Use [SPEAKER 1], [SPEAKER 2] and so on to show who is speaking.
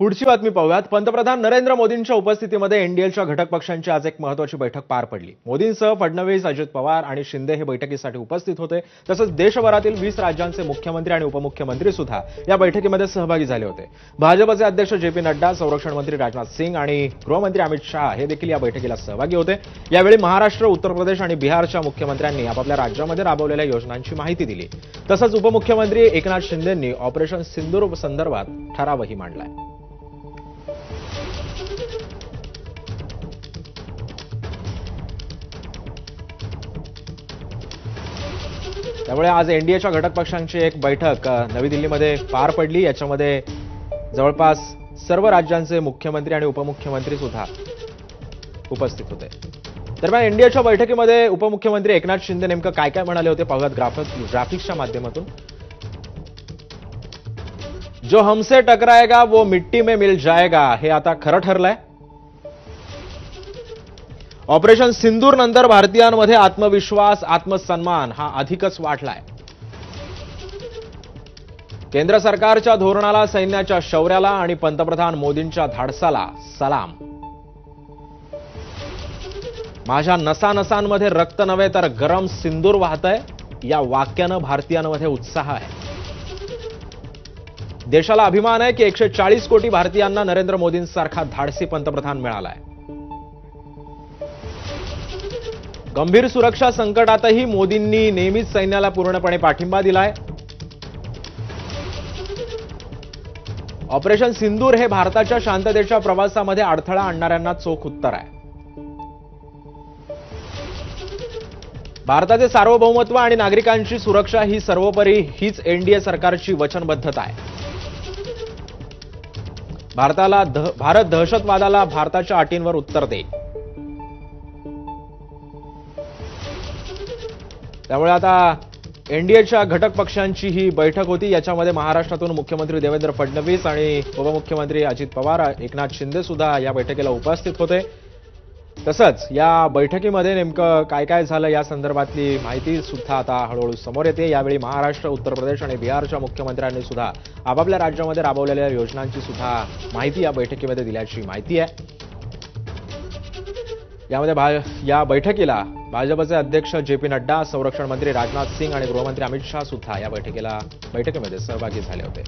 [SPEAKER 1] पुढची बातमी पाहूयात। पंतप्रधान नरेंद्र मोदींच्या उपस्थितीमध्ये एनडीएच्या घटक पक्षांची आज एक महत्त्वाची बैठक पार पडली। मोदींसह फडणवीस, अजित पवार आणि शिंदे हे बैठकीसाठी उपस्थित होते। तसंच देशभरातील 20 राज्यांचे मुख्यमंत्री आणि उपमुख्यमंत्री सुद्धा या बैठकीमध्ये सहभागी झाले होते। भाजपचे अध्यक्ष जे पी नड्डा, संरक्षण मंत्री राजनाथ सिंह आणि गृहमंत्री अमित शाह हे देखील या बैठकीला सहभागी होते। यावेळी महाराष्ट्र, उत्तर प्रदेश आणि बिहारच्या मुख्यमंत्र्यांनी आपापल्या राज्यामध्ये राबवलेल्या योजनांची माहिती दिली। तसंच उपमुख्यमंत्री एकनाथ शिंदेंनी ऑपरेशन सिंदूर संदर्भात ठरावही मांडलाय। त्यामुळे आज एनडीएच्या घटक पक्षांची एक बैठक नवी दिल्लीमध्ये पार पडली। याच्यामध्ये जवळपास सर्व राज्यांचे मुख्यमंत्री आणि उपमुख्यमंत्री सुद्धा उपस्थित होते। दरम्यान एनडीएच्या बैठकीमध्ये उपमुख्यमंत्री एकनाथ शिंदे नेमकं काय काय म्हणाले होते पाहूयात ग्राफिक्सच्या माध्यमातून। जो हमसे टकराएगा वो मिट्टी में मिल जाएगा हे आता खरं ठरलंय। ऑपरेशन सिंदूर नंतर भारतीयांमध्ये आत्मविश्वास, आत्मसन्मान हा अधिकच वाढलाय। केंद्र सरकारच्या धोरणाला, सैन्याच्या शौर्याला आणि पंतप्रधान मोदींच्या धाडसाला सलाम। माझ्या नसानसांमध्ये रक्त नव्हे तर गरम सिंदूर वाहतंय, या वाक्यानं भारतीयांमध्ये उत्साह आहे। देशाला अभिमान आहे की 140 कोटी भारतीयांना नरेंद्र मोदींसारखा धाडसी पंतप्रधान मिळालाय। गंभीर सुरक्षा संकटातही मोदींनी नेहमीच सैन्याला पूर्णपणे पाठिंबा दिलाय। ऑपरेशन सिंदूर हे भारताच्या शांततेच्या प्रवासामध्ये अडथळा आणणाऱ्यांना चोख उत्तर आहे। भारताचे सार्वभौमत्व आणि नागरिकांची सुरक्षा ही सर्वोपरी हीच एनडीए सरकारची वचनबद्धता आहे। भारत दहशतवादाला भारताच्या अटींवर उत्तर देईल। त्यामुळे आता एनडीएच्या घटक पक्षांची ही बैठक होती। याच्यामध्ये महाराष्ट्रातून मुख्यमंत्री देवेंद्र फडणवीस आणि उपमुख्यमंत्री अजित पवार, एकनाथ शिंदे सुद्धा या बैठकीला उपस्थित होते। तसंच या बैठकीमध्ये नेमकं काय काय झालं या संदर्भातली माहिती सुद्धा आता हळूहळू समोर येते। यावेळी महाराष्ट्र, उत्तर प्रदेश आणि बिहारच्या मुख्यमंत्र्यांनी सुद्धा आपापल्या राज्यामध्ये राबवलेल्या योजनांची सुद्धा माहिती या बैठकीमध्ये दिल्याची माहिती आहे। यामध्ये या बैठकीला भाजपचे अध्यक्ष जे पी नड्डा, संरक्षण मंत्री राजनाथ सिंह आणि गृहमंत्री अमित शाह सुद्धा या बैठकीमध्ये सहभागी झाले होते।